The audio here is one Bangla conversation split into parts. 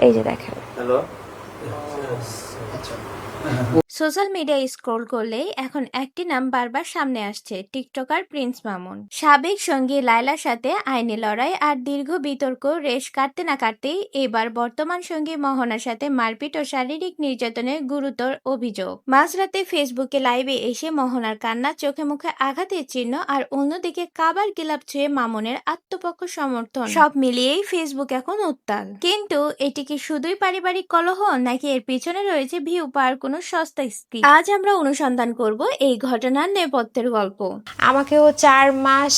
এই যে দেখেন। হ্যালো। সোশ্যাল মিডিয়ায় স্ক্রল করলেই এখন একটি নাম বারবার সামনে আসছে, টিকটকার প্রিন্স মামুন। সাবেক সঙ্গী লায়লার সাথে আইনি লড়াই আর দীর্ঘ বিতর্ক রেশ কাটতে না কাটতেই এবার বর্তমান সঙ্গী মোহনার সাথে মারপিট ও শারীরিক নির্যাতনের গুরুতর অভিযোগ। মাঝরাতে ফেসবুকে লাইভে এসে মোহনার কান্না, চোখে মুখে আঘাতের চিহ্ন আর অন্যদিকে কাবার গিলাপ ছুঁয়ে মামুনের আত্মপক্ষ সমর্থন, সব মিলিয়েই ফেসবুক এখন উত্তাল। কিন্তু এটি কি শুধুই পারিবারিক কলহ, নাকি এর পিছনে রয়েছে ভিউ পাওয়ার কোনো সস্তা স্কিম? আজ আমরা অনুসন্ধান করব এই ঘটনার নেপথ্যের গল্প। আমাকেও 4 মাস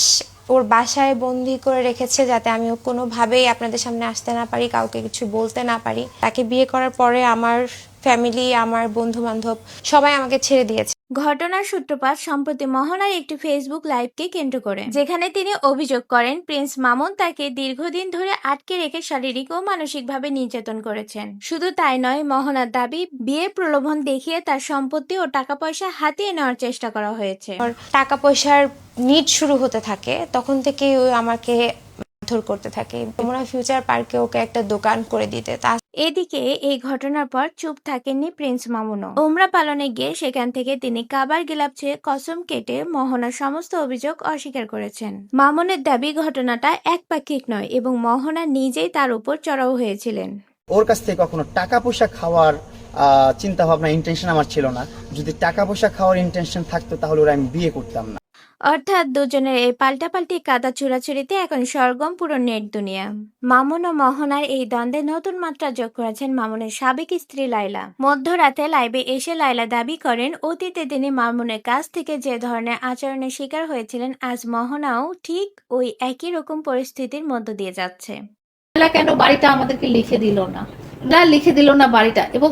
ওর বাসায় বন্দি করে রেখেছে, যাতে আমি কোনোভাবেই আপনাদের সামনে আসতে না পারি, কাউকে কিছু বলতে না পারি। তাকে বিয়ে করার পরে আমার ফ্যামিলি, আমার বন্ধু বান্ধব সবাই আমাকে ছেড়ে দিয়েছে। ঘটনার সূত্রপাত সম্প্রতি মোহনার একটি ফেসবুক লাইভকে কেন্দ্র করে, যেখানে তিনি অভিযোগ করেন প্রিন্স মামুন তাকে দীর্ঘদিন ধরে আটকে রেখে শারীরিক ও মানসিকভাবে নির্যাতন করেছেন। শুধু তাই নয়, মোহনার দাবি বিয়ের প্রলোভন দেখিয়ে তার সম্পত্তি ও টাকা পয়সা হাতিয়ে নেওয়ার চেষ্টা করা হয়েছে। টাকা পয়সার নিড শুরু হতে থাকে, তখন থেকেই ও আমাকে মারধর করতে থাকে। তোমরা ফিউচার পার্কে ওকে একটা দোকান করে দিতে। এদিকে এই ঘটনার পর চুপ থাকেননি প্রিন্স মামুনও। ওমরা পালনে গিয়ে সেখান থেকে তিনি কাবার গিলাপ ছুঁয়ে কসম কেটে মোহনার সমস্ত অভিযোগ অস্বীকার করেছেন। মামুনের দাবি ঘটনাটা একপাক্ষিক নয় এবং মোহনা নিজেই তার উপর চড়াও হয়েছিলেন। ওর কাছ থেকে কখনো টাকা পয়সা খাওয়ার চিন্তা ভাবনা, ইন্টেনশন আমার ছিল না। যদি টাকা পয়সা খাওয়ার ইন্টেনশন থাকতো তাহলে ওরা আমি বিয়ে করতাম না। অর্থাৎ দুজনের এই পাল্টাপাল্টি কাদা চুরাচুরিতে এখন সরগম পুরো নেট দুনিয়া। মামুন ও মোহনার এই দ্বন্দ্বে নতুন মাত্রা যোগ করেছেন মামুনের সাবেক স্ত্রী লায়লা। মধ্যরাতে লাইভে এসে লায়লা দাবি করেন অতীতে তিনি মামুনের কাছ থেকে যে ধরনের আচরণের শিকার হয়েছিলেন, আজ মোহনাও ঠিক ওই একই রকম পরিস্থিতির মধ্য দিয়ে যাচ্ছে। কেন বাড়িটা আমাদেরকে লিখে দিল না, লিখে দিল না বাড়িটা। এবং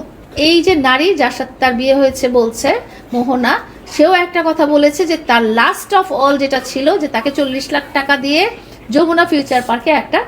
এই যে নারী যার সাথে তার বিয়ে হয়েছে বলছে মোহনা, সেও একটা কথা বলেছে যে তার লাস্ট অফ অল যেটা ছিল যে তাকে 40 লাখ টাকা দিয়ে যমুনা ফিউচার পার্কে একটা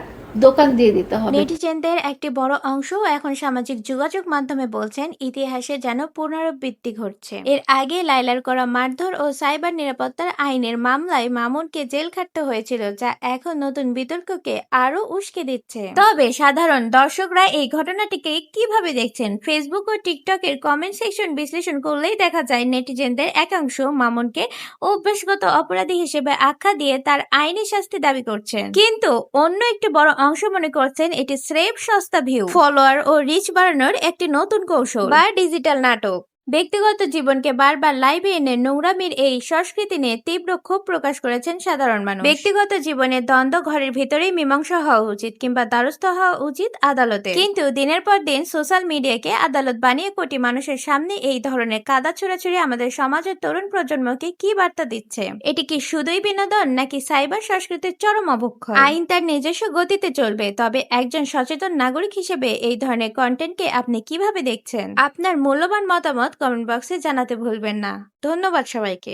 দোকান দিয়ে দিতে হবে। নেটিজেনদের একটি বড় অংশ এখন সামাজিক যোগাযোগ মাধ্যমে বলছেন ইতিহাসে যেন পুনরাবৃত্তি ঘটছে। এর আগে লায়লার করা মারধর ও সাইবার নিরাপত্তার আইনের মামলায় মামুনকে জেল খাটতে হয়েছিল, যা এখন নতুন বিতর্ককে আরো উস্কে দিচ্ছে। তবে সাধারণ দর্শকরা এই ঘটনাটিকে কিভাবে দেখছেন? ফেসবুক ও টিকটকের কমেন্ট সেকশন বিশ্লেষণ করলেই দেখা যায় নেটিজেনদের একাংশ মামুনকে অভ্যাসগত অপরাধী হিসেবে আখ্যা দিয়ে তার আইনি শাস্তি দাবি করছেন, কিন্তু অন্য একটি বড় অংশ মনে করছেন এটি স্রেফ সস্তা ভিউ, ফলোয়ার ও রিচ বাড়ানোর একটি নতুন কৌশল বা ডিজিটাল নাটক। ব্যক্তিগত জীবনকে বারবার লাইভে এনে নোংরামির এই সংস্কৃতি নিয়ে তীব্র ক্ষোভ প্রকাশ করেছেন সাধারণ মানুষ। ব্যক্তিগত জীবনের দ্বন্দ্ব ঘরের ভিতরেই মীমাংসা হওয়া উচিত কিংবা দ্বারস্থ হওয়া উচিত আদালতে, কিন্তু দিনের পর দিন সোশ্যাল মিডিয়াকে আদালত বানিয়ে কোটি মানুষের সামনে এই ধরনের কাদা ছোড়াছুড়ি আমাদের সমাজের তরুণ প্রজন্মকে কি বার্তা দিচ্ছে? এটি কি শুধুই বিনোদন, নাকি সাইবার সংস্কৃতির চরম অবক্ষয়? আইন তার নিজস্ব গতিতে চলবে, তবে একজন সচেতন নাগরিক হিসেবে এই ধরনের কন্টেন্টকে আপনি কিভাবে দেখছেন? আপনার মূল্যবান মতামত কমেন্ট বক্সে জানাতে ভুলবেন না। ধন্যবাদ সবাইকে।